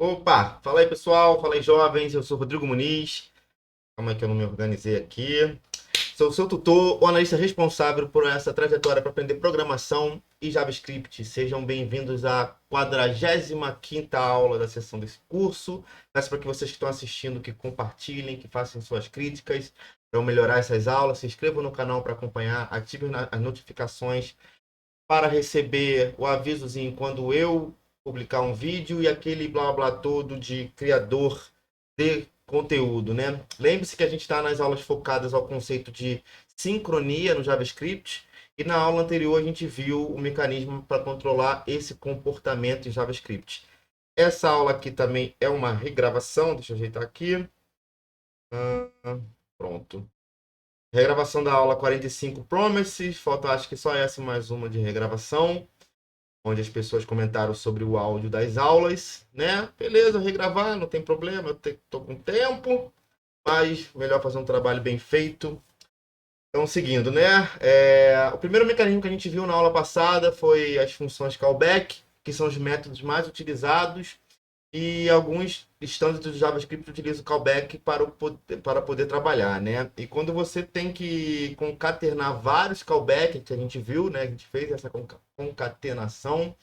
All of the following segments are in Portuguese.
Opa, fala aí pessoal, fala aí jovens, eu sou Rodrigo Muniz. Calma aí que eu não me organizei aqui. Sou seu tutor, o analista responsável por essa trajetória para aprender programação e JavaScript. Sejam bem-vindos à 45ª aula da sessão desse curso. Peço para que vocês que estão assistindo que compartilhem, que façam suas críticas para eu melhorar essas aulas. Se inscrevam no canal para acompanhar, ativem as notificações para receber o avisozinho quando eu publicar um vídeo e aquele blá blá todo de criador de conteúdo, né? Lembre-se que a gente está nas aulas focadas ao conceito de sincronia no JavaScript e na aula anterior a gente viu o mecanismo para controlar esse comportamento em JavaScript. Essa aula aqui também é uma regravação, deixa eu ajeitar aqui. Pronto. Regravação da aula 45 Promises, falta acho que só essa mais uma de regravação, onde as pessoas comentaram sobre o áudio das aulas, né? Beleza, regravar, não tem problema, eu tô com tempo, mas melhor fazer um trabalho bem feito. Então, seguindo, né? O primeiro mecanismo que a gente viu na aula passada foi as funções callback, que são os métodos mais utilizados, e alguns standards do JavaScript utilizam o callback para poder trabalhar, né? E quando você tem que concatenar vários callbacks, que a gente viu, né? A gente fez essa concatenação,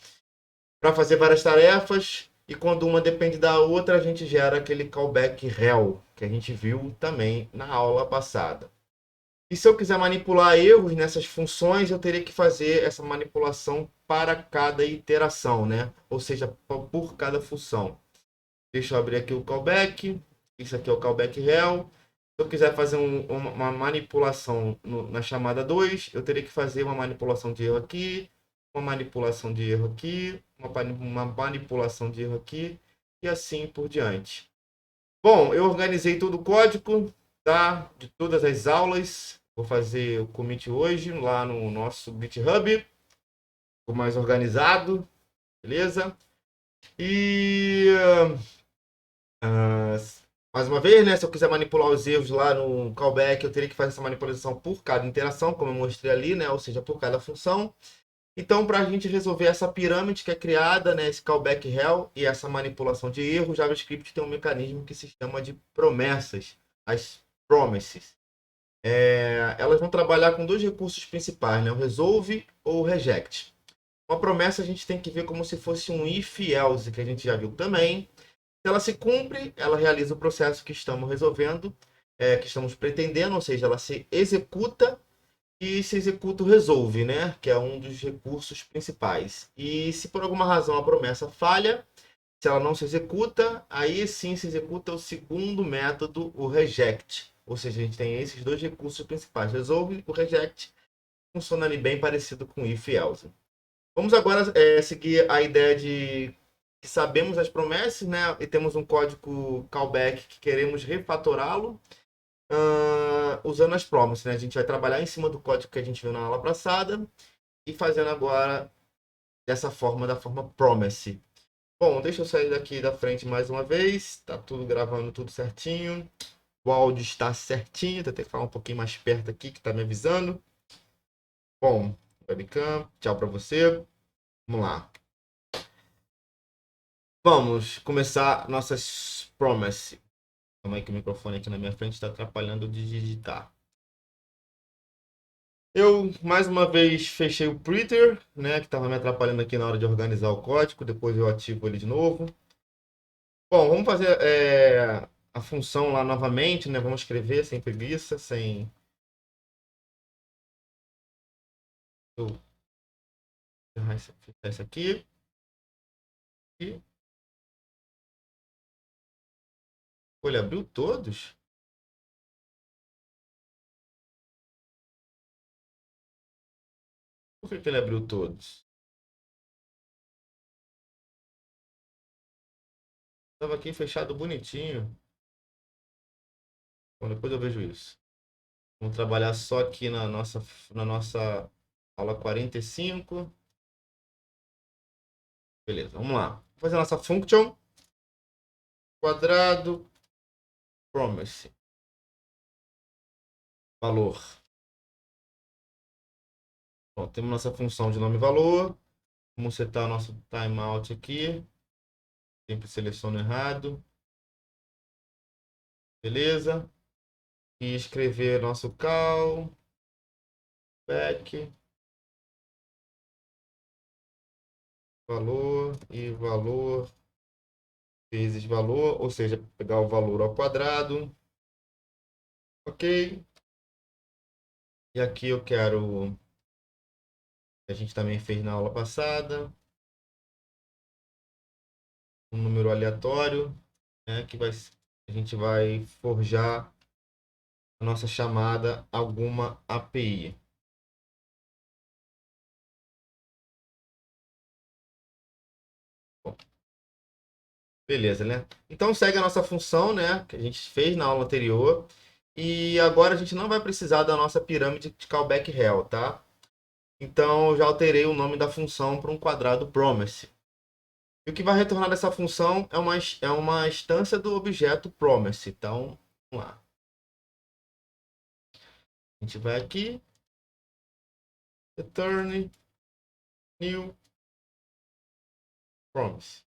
para fazer várias tarefas e quando uma depende da outra, a gente gera aquele callback rel, que a gente viu também na aula passada. E se eu quiser manipular erros nessas funções, eu teria que fazer essa manipulação para cada iteração, né? Ou seja, por cada função. Deixa eu abrir aqui o callback. Isso aqui é o callback rel. Se eu quiser fazer uma manipulação na chamada 2, eu teria que fazer uma manipulação de erro aqui, uma manipulação de erro aqui, uma manipulação de erro aqui, e assim por diante. Bom, eu organizei todo o código, tá? De todas as aulas. Vou fazer o commit hoje lá no nosso GitHub. Ficou mais organizado, beleza? E Uh, mais uma vez, né? Se eu quiser manipular os erros lá no callback, eu teria que fazer essa manipulação por cada interação, como eu mostrei ali, né? Ou seja, por cada função. Então, para a gente resolver essa pirâmide que é criada, né? Esse callback rel e essa manipulação de erro, o JavaScript tem um mecanismo que se chama de promessas, as promises. Elas vão trabalhar com dois recursos principais, né? O resolve ou o reject. Uma promessa a gente tem que ver como se fosse um if-else, que a gente já viu também. Se ela se cumpre, ela realiza o processo que estamos resolvendo, que estamos pretendendo, ou seja, ela se executa e se executa o resolve, né? Que é um dos recursos principais. E se por alguma razão a promessa falha, se ela não se executa, aí sim se executa o segundo método, o reject. Ou seja, a gente tem esses dois recursos principais, resolve e o reject, funciona ali bem parecido com if e else. Vamos agora seguir a ideia de que sabemos as promessas, né? E temos um código callback que queremos refatorá-lo usando as promises, né? A gente vai trabalhar em cima do código que a gente viu na aula passada e fazendo agora dessa forma, da forma promise. Bom, deixa eu sair daqui da frente mais uma vez. Tá tudo gravando tudo certinho. O áudio está certinho. Vou ter que falar um pouquinho mais perto aqui que tá me avisando. Bom, webcam, tchau para você. Vamos lá. Vamos começar nossas promises. Calma aí que o microfone aqui na minha frente está atrapalhando de digitar. Eu, mais uma vez, fechei o printer, né, que estava me atrapalhando aqui na hora de organizar o código. Depois eu ativo ele de novo. Bom, vamos fazer a função lá novamente, né? Vamos escrever sem preguiça, sem... Eu fechar isso aqui. E... Olha, abriu todos? Por que ele abriu todos? Estava aqui fechado bonitinho. Bom, depois eu vejo isso. Vamos trabalhar só aqui na nossa aula 45. Beleza, vamos lá. Vou fazer a nossa function. Quadrado. Promise. Valor. Bom, temos nossa função de nome e valor. Vamos setar nosso timeout aqui. Sempre seleciono errado. Beleza? E escrever nosso call. Back. Valor e valor vezes valor, ou seja, pegar o valor ao quadrado. Ok. E aqui eu quero, a gente também fez na aula passada, um número aleatório, né, que a gente vai forjar a nossa chamada alguma API. Bom, beleza, né? Então segue a nossa função, né, que a gente fez na aula anterior. E agora a gente não vai precisar da nossa pirâmide de callback rel, tá? Então eu já alterei o nome da função para um quadrado promise. E o que vai retornar dessa função é uma instância do objeto promise. Então, vamos lá. A gente vai aqui, return new promise.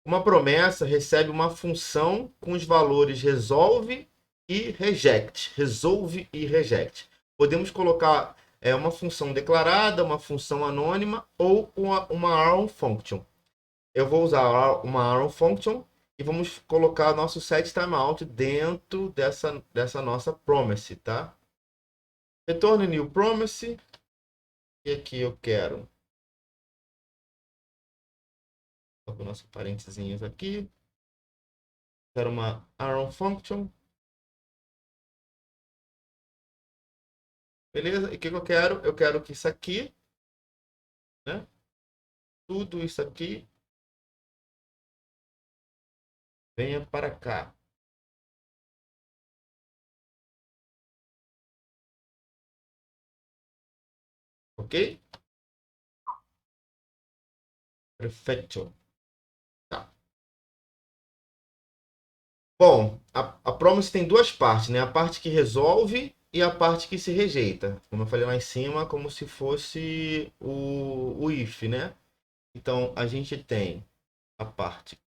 Uma promessa recebe uma função com os valores resolve e reject. Resolve e reject. Podemos colocar uma função declarada, uma função anônima ou uma arrow function. Eu vou usar uma arrow function e vamos colocar nosso set timeout dentro dessa nossa promise, tá? Retorno new promise. E aqui eu quero o nosso parênteses aqui. Quero uma arrow function. Beleza? E o que eu quero? Eu quero que isso aqui, né? Tudo isso aqui venha para cá. Ok? Perfeito. Tá. Bom, a promise tem duas partes, né? A parte que resolve e a parte que se rejeita. Como eu falei lá em cima, como se fosse o if, né? Então, a gente tem a parte que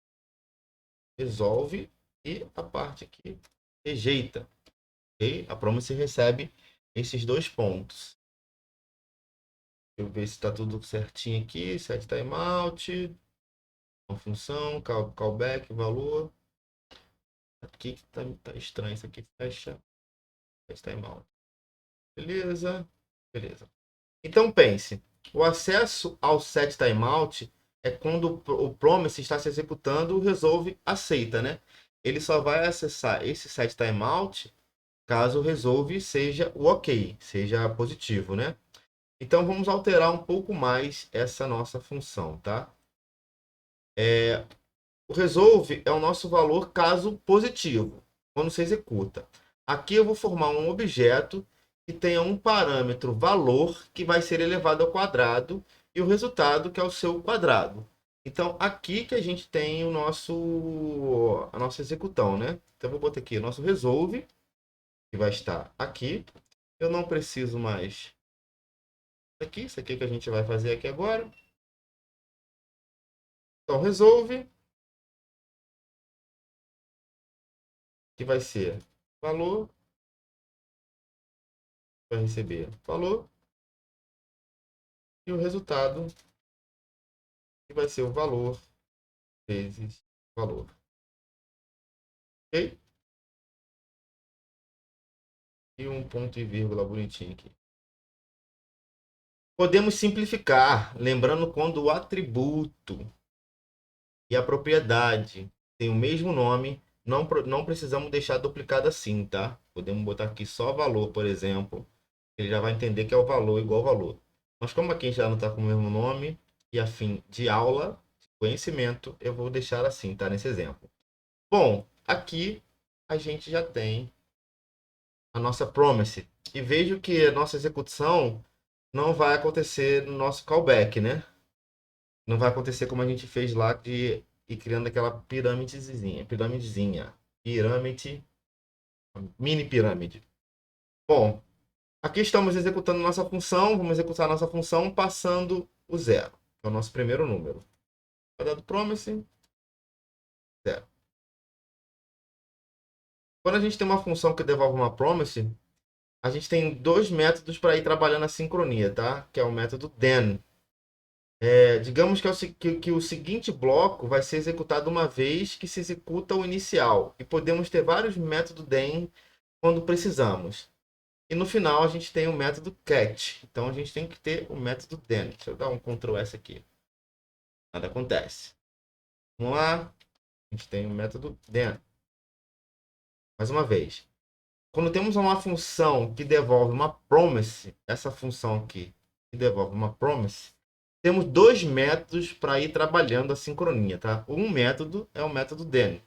resolve e a parte que rejeita. Ok? A promise recebe esses dois pontos. Deixa eu ver se está tudo certinho aqui. Set timeout. Uma função, callback, valor. Aqui que tá estranho. Isso aqui fecha. Set timeout. Beleza. Beleza. Então pense. O acesso ao set timeout é quando o promise está se executando, o resolve aceita, né? Ele só vai acessar esse set timeout caso o resolve seja o ok, seja positivo, né? Então vamos alterar um pouco mais essa nossa função, tá? O resolve é o nosso valor caso positivo, quando se executa. Aqui eu vou formar um objeto que tenha um parâmetro valor que vai ser elevado ao quadrado e o resultado que é o seu quadrado. Então aqui que a gente tem a nossa executão, né? Então eu vou botar aqui o nosso resolve, que vai estar aqui. Eu não preciso mais aqui, isso aqui que a gente vai fazer aqui agora. Então resolve, que vai ser valor, vai receber valor, e o resultado que vai ser o valor vezes valor. Ok? E um ponto e vírgula bonitinho aqui. Podemos simplificar, lembrando quando o atributo e a propriedade têm o mesmo nome, não precisamos deixar duplicado assim, tá? Podemos botar aqui só valor, por exemplo. Ele já vai entender que é o valor igual valor. Mas como aqui já não está com o mesmo nome e a fim de aula, conhecimento, eu vou deixar assim, tá? Nesse exemplo. Bom, aqui a gente já tem a nossa promise. E vejo que a nossa execução não vai acontecer no nosso callback, né? Não vai acontecer como a gente fez lá de ir criando aquela pirâmide, mini pirâmide. Bom, aqui estamos executando nossa função, vamos executar nossa função passando o zero, que é o nosso primeiro número. Quadrado promise, 0. Quando a gente tem uma função que devolve uma promise, a gente tem dois métodos para ir trabalhando a sincronia, tá? Que é o método then. Digamos que, que o seguinte bloco vai ser executado uma vez que se executa o inicial. E podemos ter vários métodos then quando precisamos. E no final a gente tem o método catch. Então a gente tem que ter o método then. Deixa eu dar um Ctrl S aqui. Nada acontece. Vamos lá. A gente tem o método then. Mais uma vez. Quando temos uma função que devolve uma promise, essa função aqui que devolve uma promise, temos dois métodos para ir trabalhando a sincronia, tá? Um método é o método then.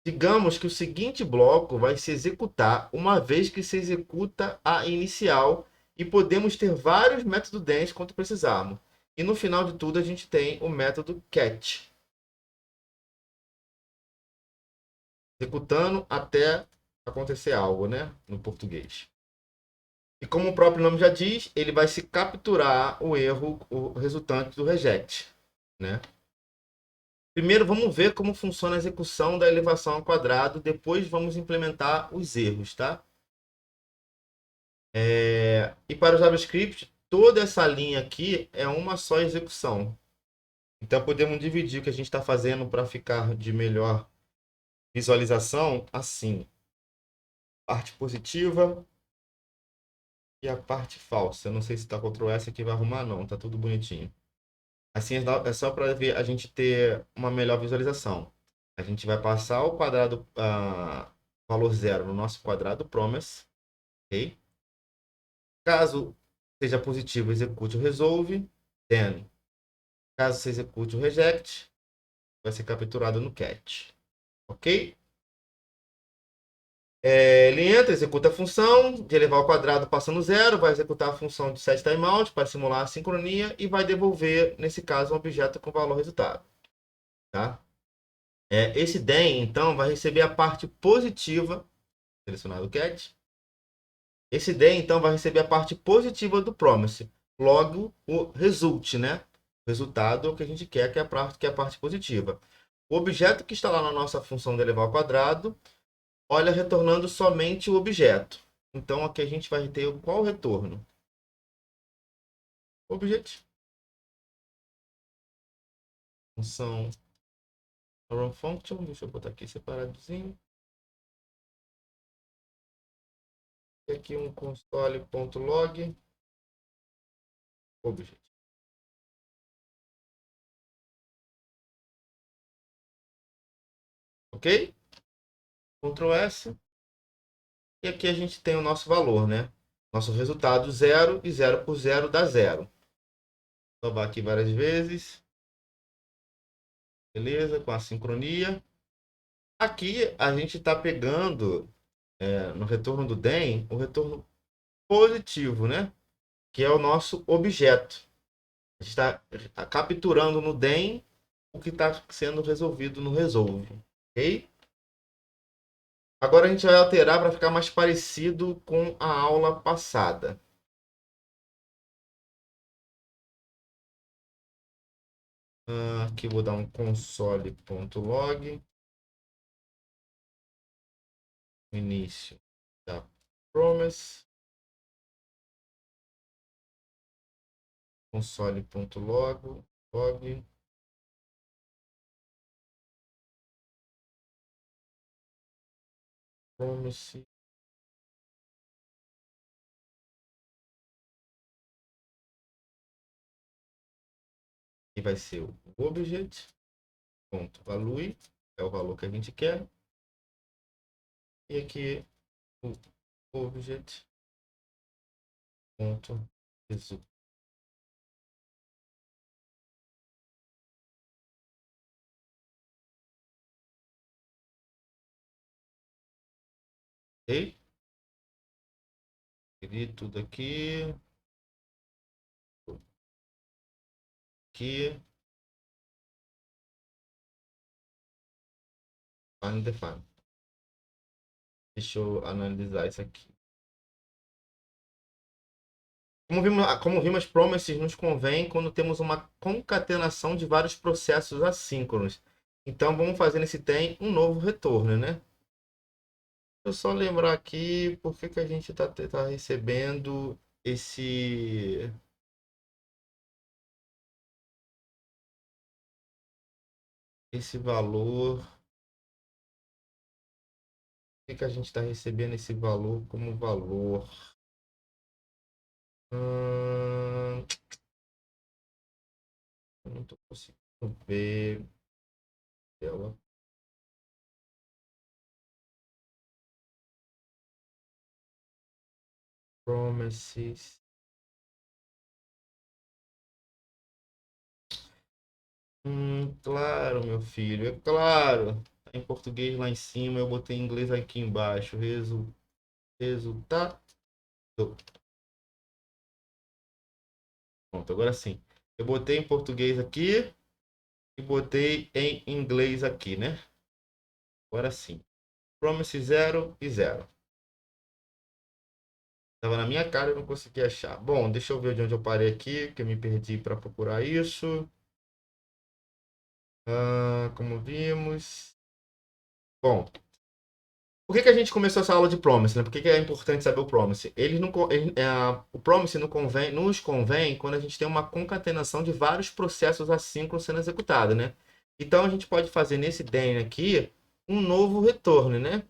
Digamos que o seguinte bloco vai se executar uma vez que se executa a inicial e podemos ter vários métodos then quando precisarmos. E no final de tudo a gente tem o método catch, executando até acontecer algo, né, no português. E como o próprio nome já diz, ele vai se capturar o erro, o resultante do reject, né? Primeiro vamos ver como funciona a execução da elevação ao quadrado, depois vamos implementar os erros, tá? E para o JavaScript, toda essa linha aqui é uma só execução. Então podemos dividir o que a gente está fazendo para ficar de melhor visualização assim. Parte positiva e a parte falsa. Eu não sei se está Ctrl S aqui vai arrumar, não. Tá tudo bonitinho. Assim é só para ver a gente ter uma melhor visualização. A gente vai passar o quadrado valor zero no nosso quadrado promise, ok? Caso seja positivo, execute o resolve, then. Caso se execute o reject, vai ser capturado no catch, ok? Ele entra, executa a função de elevar ao quadrado passando zero, vai executar a função de set timeout para simular a sincronia e vai devolver, nesse caso, um objeto com valor resultado, tá? Esse then, então, vai receber a parte positiva, selecionado o catch. Esse then, então, vai receber a parte positiva do promise. Logo, o result, né? O resultado é o que a gente quer, que é a parte positiva. O objeto que está lá na nossa função de elevar ao quadrado, olha retornando somente o objeto. Então, aqui a gente vai ter qual retorno? Object. Função run function. Deixa eu botar aqui separadozinho. E aqui um console.log. Object. Ok? Ctrl S. E aqui a gente tem o nosso valor, né? Nosso resultado 0 e 0 por 0 dá 0. Salvar aqui várias vezes. Beleza, com a sincronia. Aqui a gente está pegando, no retorno do DEM, o retorno positivo, né? Que é o nosso objeto. A gente está capturando no DEM o que está sendo resolvido no resolve. Ok? Agora a gente vai alterar para ficar mais parecido com a aula passada. Aqui eu vou dar um console.log. Início da promise. Console.log. Log. Promise. E vai ser o object. Ponto value. É o valor que a gente quer. E aqui o objet. Ponto result. Ok? Escrevi tudo aqui. Aqui. Define. Deixa eu analisar isso aqui. Como vimos, promises nos convém quando temos uma concatenação de vários processos assíncronos. Então vamos fazer nesse tem um novo retorno, né? Deixa eu só lembrar aqui por que que a gente tá recebendo esse, esse valor. Por que que a gente está recebendo esse valor como valor? Hum, eu não estou conseguindo ver. Ela. Promises. Claro, meu filho, é claro. Tá em português lá em cima, eu botei em inglês aqui embaixo. Resultado. Pronto, agora sim. Eu botei em português aqui e botei em inglês aqui, né? Agora sim. Promise 0 e 0. Tava na minha cara e eu não consegui achar. Bom, deixa eu ver de onde eu parei aqui, que eu me perdi para procurar isso. Como vimos. Bom, por que que a gente começou essa aula de Promise, né? Por que que é importante saber o Promise? Ele não, o Promise nos convém quando a gente tem uma concatenação de vários processos assíncronos sendo executados, né? Então a gente pode fazer nesse DEN aqui um novo retorno, né?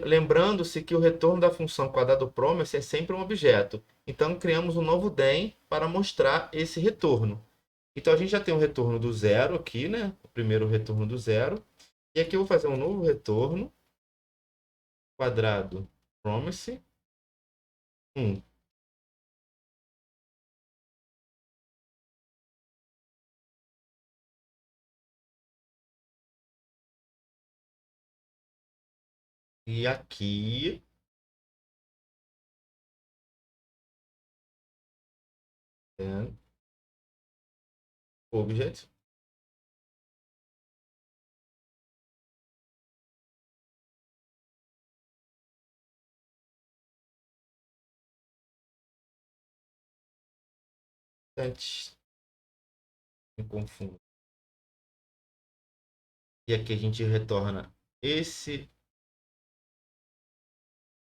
Lembrando-se que o retorno da função quadrado promise é sempre um objeto. Então criamos um novo DEM para mostrar esse retorno. Então a gente já tem um retorno do zero aqui, né? O primeiro retorno do zero. E aqui eu vou fazer um novo retorno quadrado promise 1. E aqui, é, object, me confundo. E aqui a gente retorna esse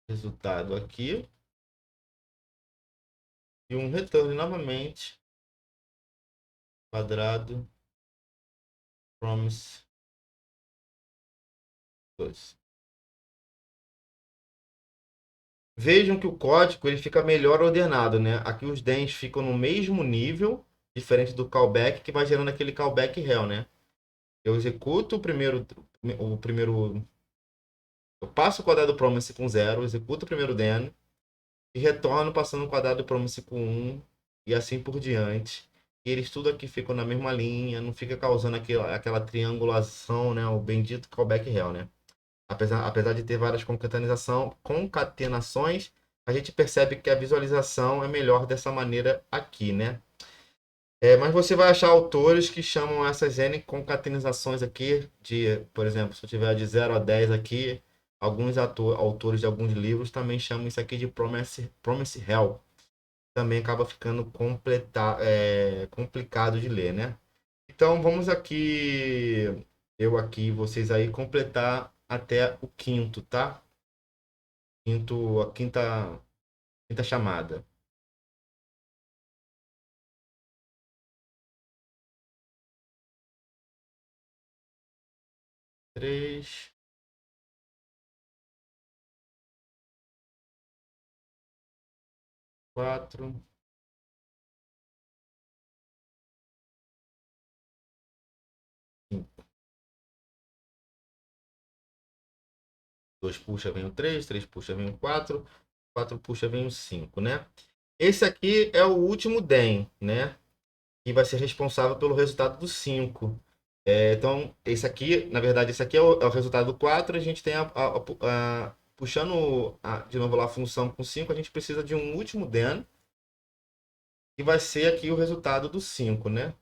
resultado aqui. E um retorno novamente quadrado promise 2. Vejam que o código ele fica melhor ordenado, né? Aqui os DENs ficam no mesmo nível, diferente do callback, que vai gerando aquele callback hell, né? Eu executo o primeiro, eu passo o quadrado promise com 0, executo o primeiro DEN e retorno passando o quadrado promise com 1 e assim por diante. E eles tudo aqui ficam na mesma linha, não fica causando aquela triangulação, né? O bendito callback hell, né? Apesar de ter várias concatenações, a gente percebe que a visualização é melhor dessa maneira aqui, né? Mas você vai achar autores que chamam essas N concatenações aqui de, por exemplo, se eu tiver de 0 a 10 aqui, alguns autores de alguns livros também chamam isso aqui de Promise Hell. Também acaba ficando complicado de ler, né? Então vamos aqui, eu aqui, vocês aí, completar até o quinto, tá? A quinta chamada. 3, 4, 5. 2 puxa, vem o 3, 3 puxa, vem o 4, 4 puxa, vem o 5, né? Esse aqui é o último DEM, né? Que vai ser responsável pelo resultado do 5. Então, esse aqui, na verdade, esse aqui é o resultado do 4. A gente tem puxando de novo lá a função com 5, a gente precisa de um último DEN, que vai ser aqui o resultado do 5, né?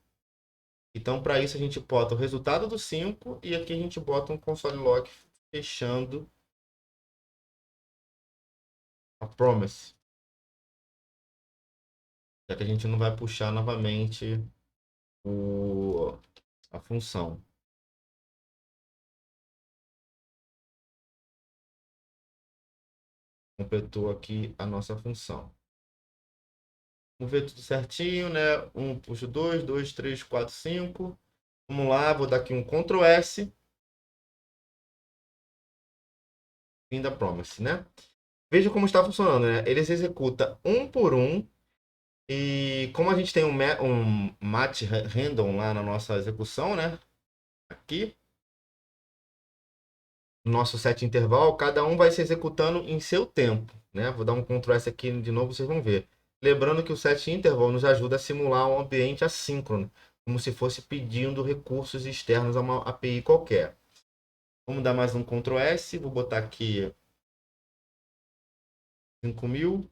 Então, para isso, a gente bota o resultado do 5 e aqui a gente bota um console log fechando a promise, já que a gente não vai puxar novamente a função. Completou aqui a nossa função. Vamos ver tudo certinho, né? Puxo 2, 2, 3, 4, 5. Vamos lá, vou dar aqui um Ctrl S. Fim da promise, né? Veja como está funcionando, né? Ele se executa um por um. E como a gente tem um match random lá na nossa execução, né? Aqui, no nosso set interval, cada um vai se executando em seu tempo, né? Vou dar um Ctrl S aqui de novo, vocês vão ver. Lembrando que o set interval nos ajuda a simular um ambiente assíncrono, como se fosse pedindo recursos externos a uma API qualquer. Vamos dar mais um Ctrl S, vou botar aqui 5.000,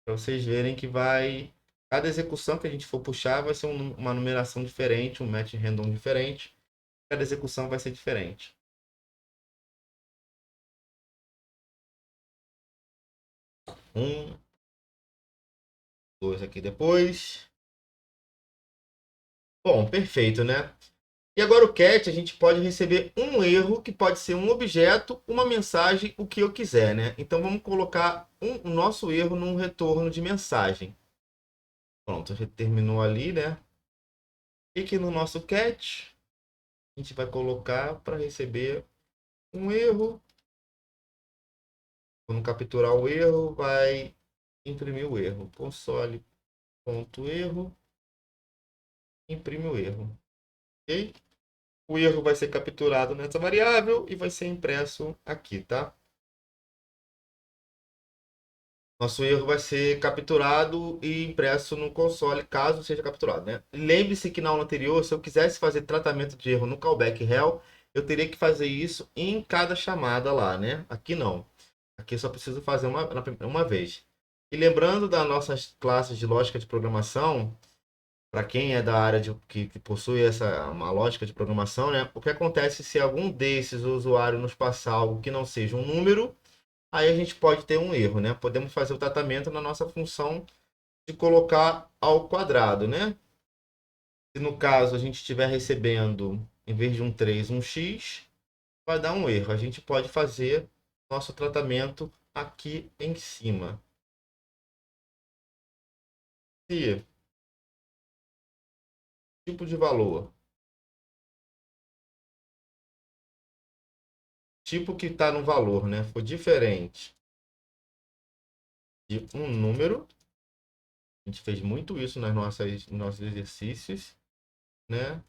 para vocês verem que vai... Cada execução que a gente for puxar vai ser uma numeração diferente, um match random diferente. Cada execução vai ser diferente. Um, dois aqui depois. Bom, perfeito, né? E agora o cat, a gente pode receber um erro, que pode ser um objeto, uma mensagem, o que eu quiser, né? Então vamos colocar o nosso erro num retorno de mensagem. Pronto, já terminou ali, né? E aqui no nosso cat, a gente vai colocar para receber um erro. Quando capturar o erro, vai imprimir o erro. Console.erro, imprime o erro. Ok? O erro vai ser capturado nessa variável e vai ser impresso aqui, tá? Nosso erro vai ser capturado e impresso no console, caso seja capturado, né? Lembre-se que na aula anterior, se eu quisesse fazer tratamento de erro no callback hell, eu teria que fazer isso em cada chamada lá, né? Aqui não. Aqui eu só preciso fazer uma vez. E lembrando das nossas classes de lógica de programação, para quem é da área que possui uma lógica de programação, né? O que acontece se algum desses usuários nos passar algo que não seja um número, aí a gente pode ter um erro, né? Podemos fazer o tratamento na nossa função de colocar ao quadrado, né? Se no caso a gente estiver recebendo, em vez de um 3, um x, vai dar um erro. A gente pode fazer nosso tratamento aqui em cima. Se tipo de valor, tipo que está no valor, né? For diferente de um número, a gente fez muito isso nos nossos exercícios, né?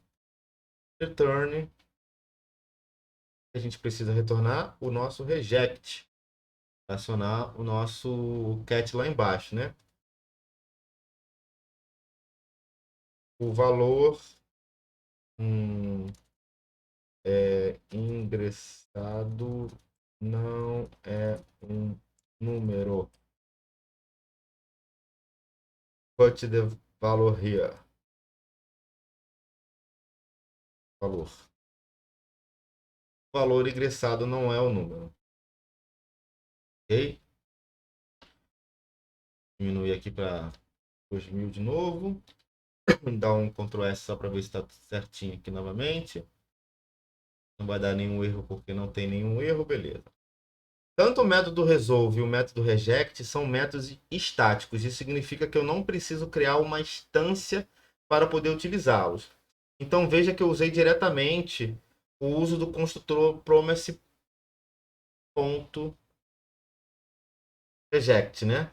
Return, a gente precisa retornar o nosso reject, acionar o nosso cat lá embaixo, né? O valor ingressado não é um número. Put the valor here. Valor. O valor ingressado não é o número. Ok? Diminuir aqui para 2.000 de novo. Dar um Ctrl S só para ver se está tudo certinho aqui novamente. Não vai dar nenhum erro porque não tem nenhum erro, beleza. Tanto o método resolve e o método reject são métodos estáticos. Isso significa que eu não preciso criar uma instância para poder utilizá-los. Então veja que eu usei diretamente o uso do construtor promise.reject, né?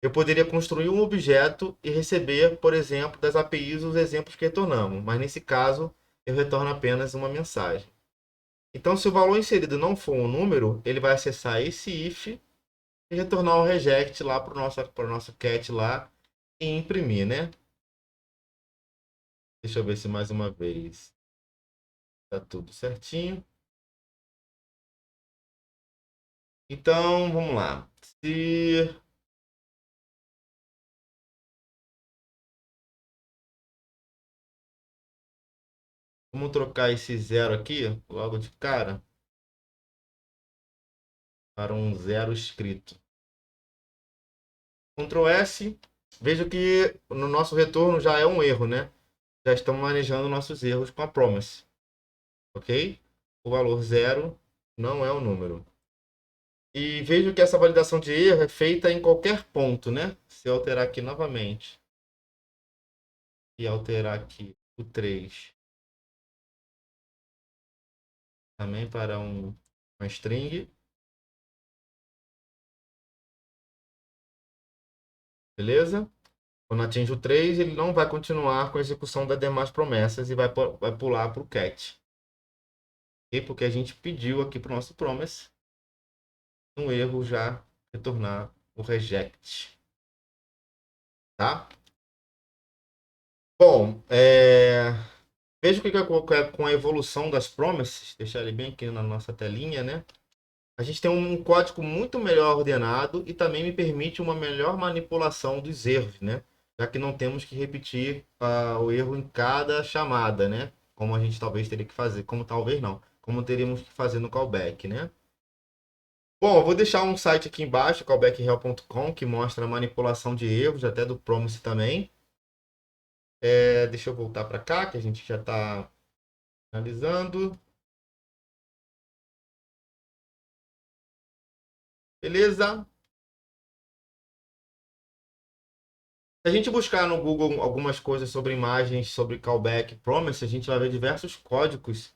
Eu poderia construir um objeto e receber, por exemplo, das APIs os exemplos que retornamos, mas nesse caso eu retorno apenas uma mensagem. Então, se o valor inserido não for um número, ele vai acessar esse if e retornar o reject lá para o nosso cat lá e imprimir, né? Deixa eu ver se mais uma vez tá tudo certinho. Então, vamos lá. Se vamos trocar esse zero aqui logo de cara para um zero escrito. Ctrl S. Veja que no nosso retorno já é um erro, né? Já estamos manejando nossos erros com a promise. Ok? O valor zero não é o número. E vejo que essa validação de erro é feita em qualquer ponto, né? Se eu alterar aqui novamente e alterar aqui o 3 também para uma string, beleza? Quando atinge o 3, ele não vai continuar com a execução das demais promessas e vai pular para o cat. E porque a gente pediu aqui para o nosso promise um erro já retornar o reject, tá? Bom, veja o que é com a evolução das promises, deixar ele bem aqui na nossa telinha, né? A gente tem um código muito melhor ordenado e também me permite uma melhor manipulação dos erros, né? Já que não temos que repetir o erro em cada chamada, né? Como a gente talvez teria que fazer, como talvez não, como teríamos que fazer no callback, né? Bom, eu vou deixar um site aqui embaixo, callbackhell.com, que mostra a manipulação de erros, até do promise também. Deixa eu voltar para cá, que a gente já está finalizando. Beleza? Se a gente buscar no Google algumas coisas sobre imagens, sobre callback promise, a gente vai ver diversos códigos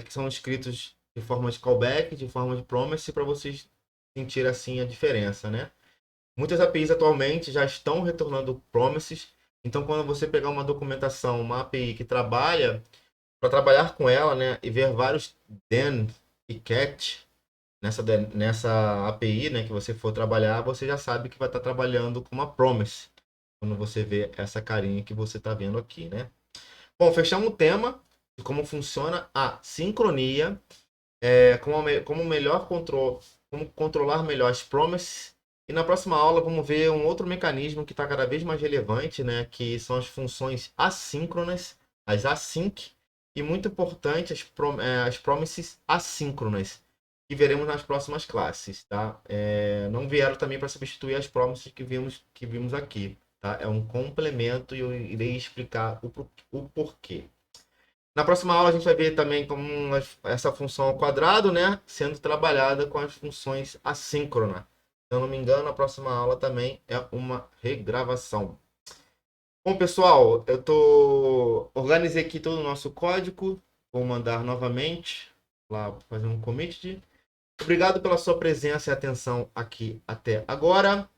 que são escritos de forma de callback, de forma de promise, para vocês sentir assim a diferença, né? Muitas APIs atualmente já estão retornando promises, então quando você pegar uma documentação, uma API que trabalha, para trabalhar com ela, né, e ver vários then e catch nessa API, né, que você for trabalhar, você já sabe que vai estar trabalhando com uma promise, quando você vê essa carinha que você está vendo aqui, né? Bom, fechamos o tema de como funciona a sincronia, como melhor control, como controlar melhor as promises. E na próxima aula vamos ver um outro mecanismo que está cada vez mais relevante, né? Que são as funções assíncronas, as async, e muito importante, as promises assíncronas, que veremos nas próximas classes, tá? Não vieram também para substituir as promises que vimos aqui, tá? É um complemento e eu irei explicar o porquê. Na próxima aula a gente vai ver também como essa função ao quadrado, né, sendo trabalhada com as funções assíncronas. Se eu não me engano, a próxima aula também é uma regravação. Bom, pessoal, organizei aqui todo o nosso código. Vou mandar novamente lá fazer um commit. Obrigado pela sua presença e atenção aqui até agora.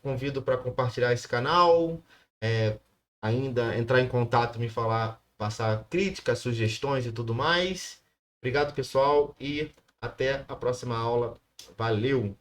Convido para compartilhar esse canal, ainda entrar em contato, me falar, passar críticas, sugestões e tudo mais. Obrigado, pessoal, e até a próxima aula. Valeu!